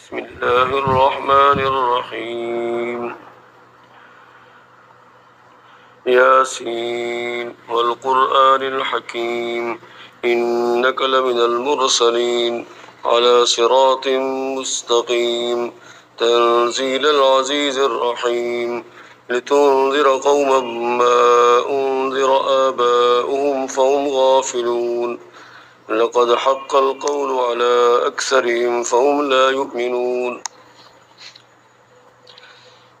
بسم الله الرحمن الرحيم ياسين والقرآن الحكيم إنك لمن المرسلين على صراط مستقيم تنزيل العزيز الرحيم لتنذر قوما ما أنذر آباؤهم فهم غافلون لقد حق القول على أكثرهم فهم لا يؤمنون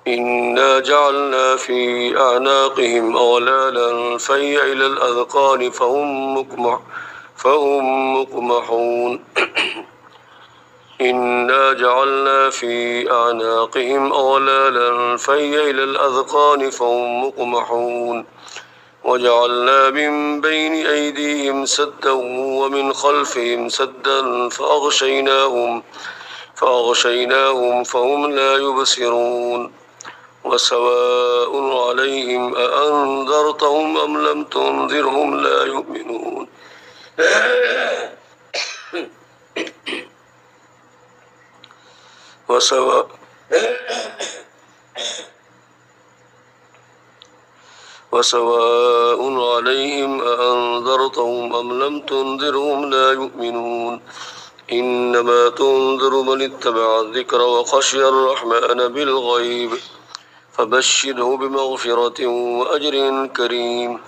إنا جعلنا في أعناقهم أغلالا فهي إلى الأذقان فهم مقمحون إنا جعلنا في أعناقهم أغلالا فهي إلى الأذقان فهم مقمحون وجعلنا من بين أيديهم سدا ومن خلفهم سدا فأغشيناهم فهم لا يبصرون وسواء عليهم أأنذرتهم أم لم تنذرهم لا يؤمنون وسواء عليهم أأنذرتهم أم لم تنذرهم لا يؤمنون إنما تنذر من اتبع الذكر وخشي الرحمن بالغيب فبشره بمغفرة وأجر كريم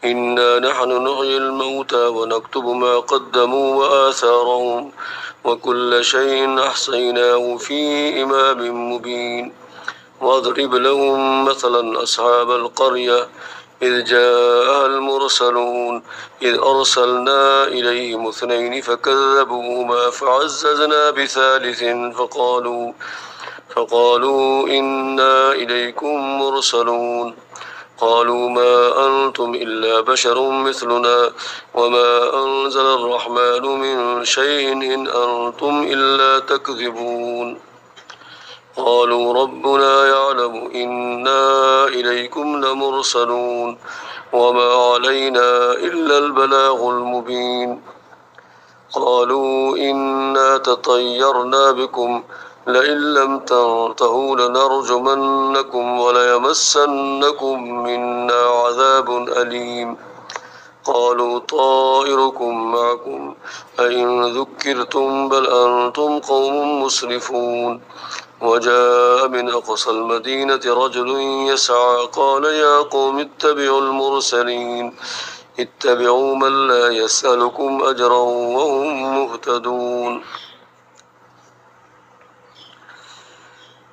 إنا نحن نحيي الموتى ونكتب ما قدموا وآثارهم وكل شيء أحصيناه في إمام مبين واضرب لهم مثلا أصحاب القرية إذ جاءها المرسلون إذ أرسلنا إليهم اثنين فكذبوهما فعززنا بثالث فقالوا إنا إليكم مرسلون قالوا ما أنتم إلا بشر مثلنا وما أنزل الرحمن من شيء إن أنتم إلا تكذبون قالوا ربنا يعلم إنا إليكم لمرسلون وما علينا إلا البلاغ المبين قالوا إنا تطيرنا بكم لئن لم تنتهوا لنرجمنكم وليمسنكم منا عذاب أليم قالوا طائركم معكم أئن ذكرتم بل أنتم قوم مسرفون وجاء من أقصى المدينة رجل يسعى قال يا قوم اتبعوا المرسلين اتبعوا من لا يسألكم أجرا وهم مهتدون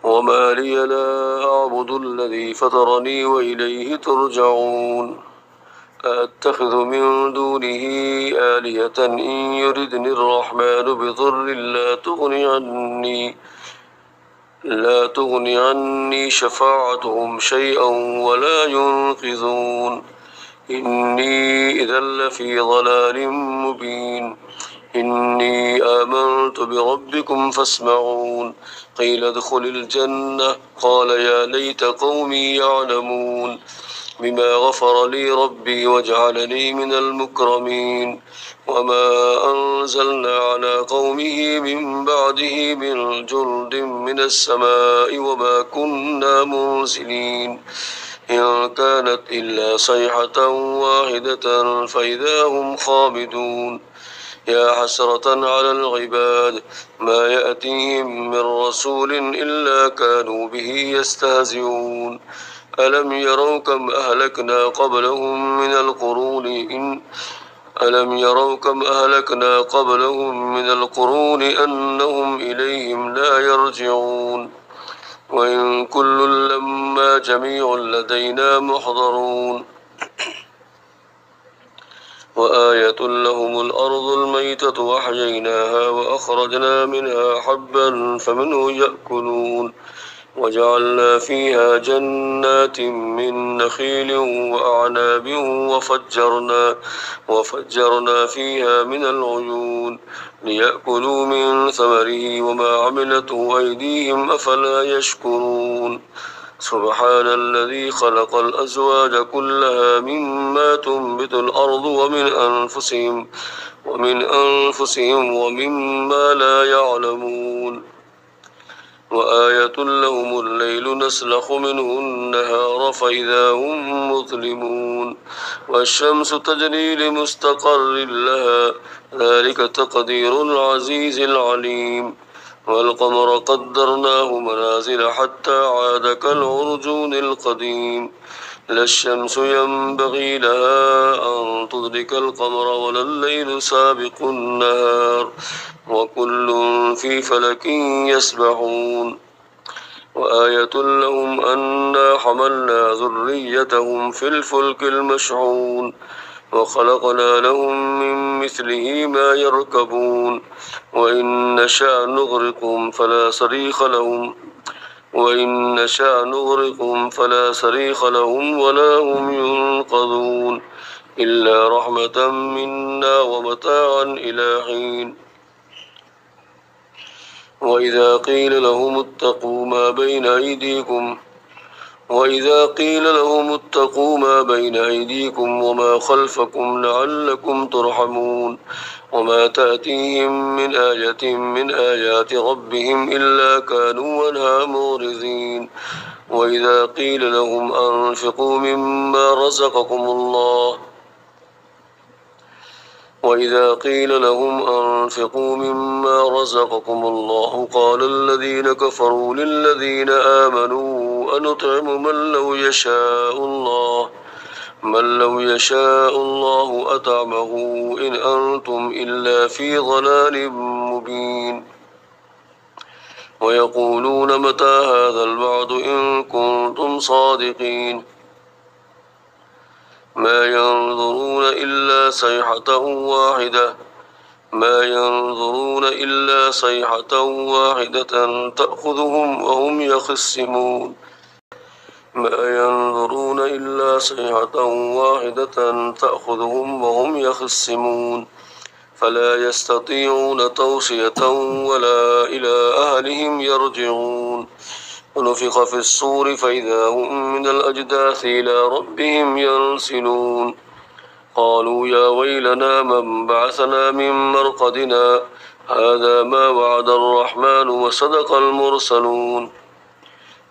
وما لي لا أعبد الذي فطرني وإليه ترجعون أأتخذ من دونه آلهة إن يردني الرحمن بضر لا تغني عني شفاعتهم شيئا ولا ينقذون إني إذا لفي ضلال مبين إني آمنت بربكم فاسمعون قيل ادخل الجنة قال يا ليت قومي يعلمون بما غفر لي ربي وجعلني من المكرمين وما أنزلنا على قومه من بعده من جند من السماء وما كنا منزلين إن كانت إلا صيحة واحدة فإذا هم خامدون يا حسرة على العباد ما يأتيهم من رسول إلا كانوا به يستهزئون ألم يروا كم أهلكنا قبلهم من القرون أنهم إليهم لا يرجعون وإن كل لما جميع لدينا محضرون وآية لهم الأرض الميتة وأحييناها وأخرجنا منها حبا فمنه يأكلون وجعلنا فيها جنات من نخيل وأعناب وفجرنا فيها من العيون ليأكلوا من ثمره وما عملته أيديهم أفلا يشكرون سبحان الذي خلق الأزواج كلها مما تنبت الأرض ومن أنفسهم ومما لا يعلمون وآية لهم الليل نسلخ منه النهار فإذا هم مظلمون والشمس تجري لمستقر لها ذلك تقدير العزيز العليم والقمر قدرناه منازل حتى عاد كالعرجون القديم لا الشمس ينبغي لها أن تدرك القمر ولا الليل سابق النهار وكل في فلك يسبحون وآية لهم أنا حملنا ذريتهم في الفلك المشحون وخلقنا لهم من مثله ما يركبون وإن نشأ نغرقهم فلا صريخ لهم ولا هم ينقذون إلا رحمة منا ومتاعا إلى حين وإذا قيل لهم اتقوا ما بين أيديكم وما خلفكم لعلكم ترحمون وما تأتيهم من آية من آيات ربهم إلا كانوا عنها معرضين وإذا قيل لهم أنفقوا مما رزقكم الله قال الذين كفروا للذين آمنوا أنطعم من لو يشاء الله أطعمه إن أنتم إلا في ضلال مبين ويقولون متى هذا الوعد إن كنتم صادقين ما ينظرون إلا صيحة واحدة تأخذهم وهم يخصمون فلا يستطيعون توصية ولا إلى أهلهم يرجعون ونفخ في الصور فإذا هم من الأجداث إلى ربهم ينسلون قالوا يا ويلنا من بعثنا من مرقدنا هذا ما وعد الرحمن وصدق المرسلون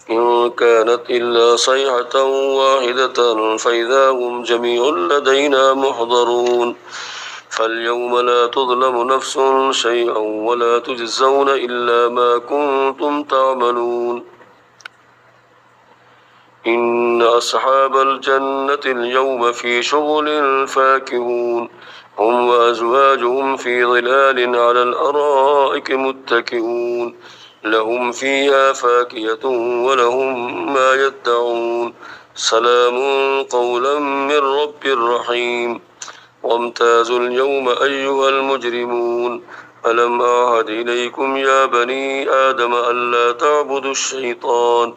إن كانت إلا صيحة واحدة فإذا هم جميع لدينا محضرون فاليوم لا تظلم نفس شيئا ولا تجزون إلا ما كنتم تعملون إن أصحاب الجنة اليوم في شغل فاكهون هم وأزواجهم في ظلال على الأرائك متكئون لهم فيها فاكهة ولهم ما يدعون سلام قولا من رب رحيم وامتازوا اليوم أيها المجرمون ألم أعهد إليكم يا بني آدم ألا تعبدوا الشيطان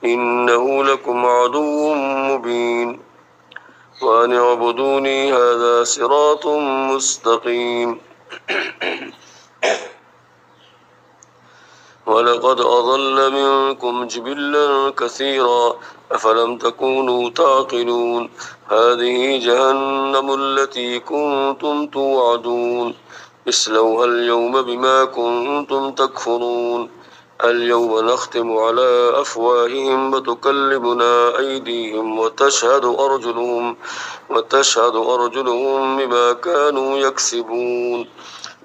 إنه لكم عدو مبين وأن اعبدوني هذا صراط مستقيم ولقد أضل منكم جبلا كثيرا أفلم تكونوا تعقلون هذه جهنم التي كنتم توعدون اصلوها اليوم بما كنتم تكفرون اليوم نختم على أفواههم وتكلمنا أيديهم وتشهد أرجلهم بما كانوا يكسبون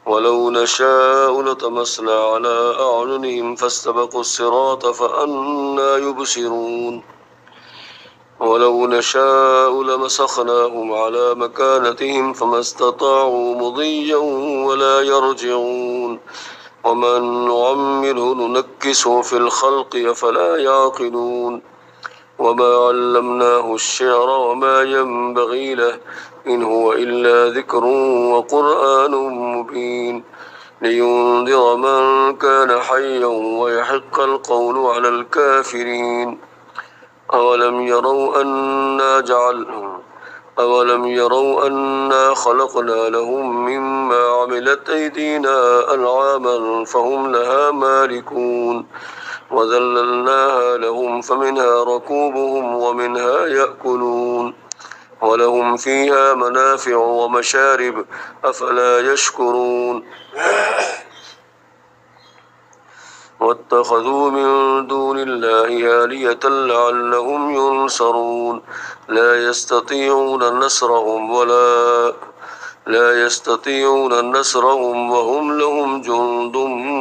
ولو نشاء لطمسنا على أعينهم فاستبقوا الصراط فأنى يبصرون ولو نشاء لمسخناهم على مكانتهم فما استطاعوا مضيا ولا يرجعون ومن نعمره ننكسه في الخلق أفلا يعقلون وما علمناه الشعر وما ينبغي له إن هو إلا ذكر وقرآن مبين لينذر من كان حيا ويحق القول على الكافرين أولم يروا أنا خلقنا لهم مما عملت أيدينا أنعاما فهم لها مالكون وذللناها لهم فمنها ركوبهم ومنها يأكلون ولهم فيها منافع ومشارب أفلا يشكرون واتخذوا من دون الله آلهة لعلهم ينصرون لا يستطيعون نصرهم وهم لهم جند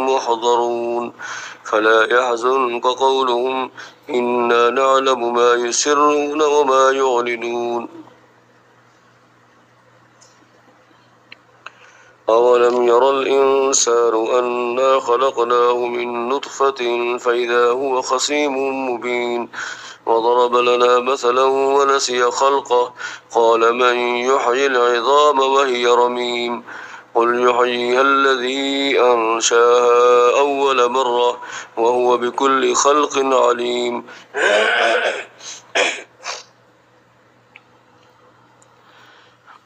محضرون فلا يحزنك قولهم إنا نعلم ما يسرون وما يعلنون أولم ير الإنسان أنا خلقناه من نطفة فإذا هو خصيم مبين وضرب لنا مثلا ونسي خلقه قال من يحيي العظام وهي رميم قل يحييها الذي أنشاها أول مرة وهو بكل خلق عليم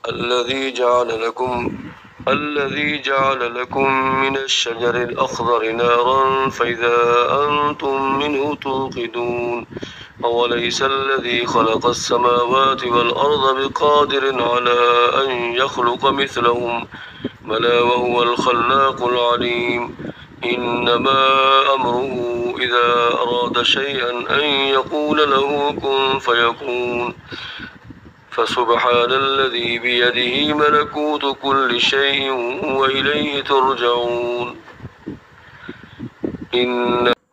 الذي جعل لكم من الشجر الأخضر نارا فإذا أنتم منه توقدون أوليس الذي خلق السماوات والأرض بقادر على أن يخلق مثلهم بلى وهو الخلاق العليم إنما أمره إذا أراد شيئا أن يقول له كن فيكون فسبحان الذي بيده ملكوت كل شيء وإليه ترجعون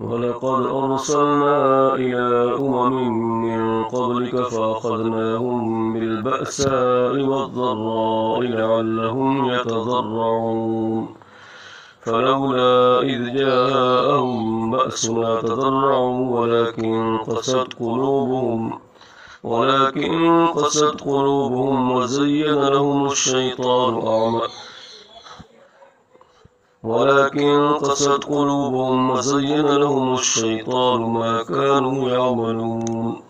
ولقد أرسلنا إلى من قبلك فأخذناهم بالبأساء والضراء لعلهم يتضرعون فلولا إذ جاءهم بأسنا تضرعوا ولكن قست قلوبهم وزين لهم الشيطان ما كانوا يعملون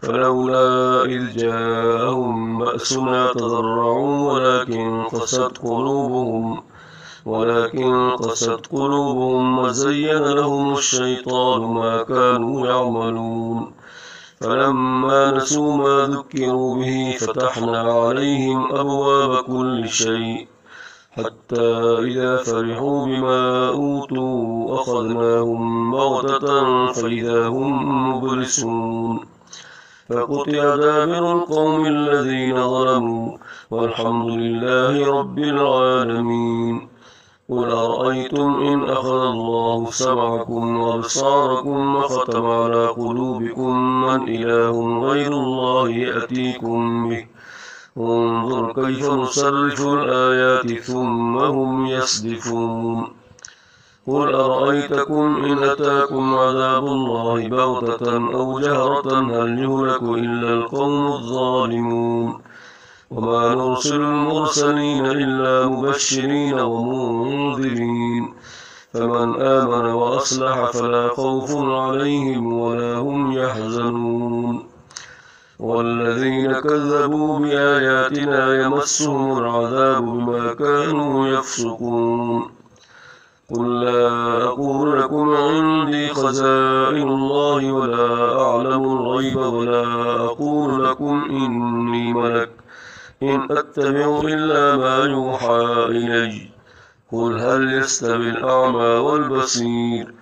فلولا إذ جاءهم بأسنا تضرعوا ولكن قست قلوبهم وزين لهم الشيطان ما كانوا يعملون فلما نسوا ما ذكروا به فتحنا عليهم أبواب كل شيء حتى إذا فرحوا بما أوتوا أخذناهم بغتة فإذا هم مبلسون فقطع دابر القوم الذين ظلموا والحمد لله رب العالمين قل أرأيتم إن أخذ الله سمعكم وأبصاركم وختم على قلوبكم من إله غير الله يأتيكم به انظر كيف نصرف الآيات ثم هم يصدفون قل أرأيتكم إن أتاكم عذاب الله بغتة أو جهرة هل يهلك إلا القوم الظالمون وما نرسل المرسلين إلا مبشرين ومنذرين فمن آمن وأصلح فلا خوف عليهم ولا هم يحزنون والذين كذبوا بآياتنا يمسهم العذاب بما كانوا يفسقون قل لا أقول لكم عندي خزائن الله ولا أعلم الغيب ولا أقول لكم إني ملك إن أتبع إلا ما يوحى إلي قل هل يستوي الأعمى والبصير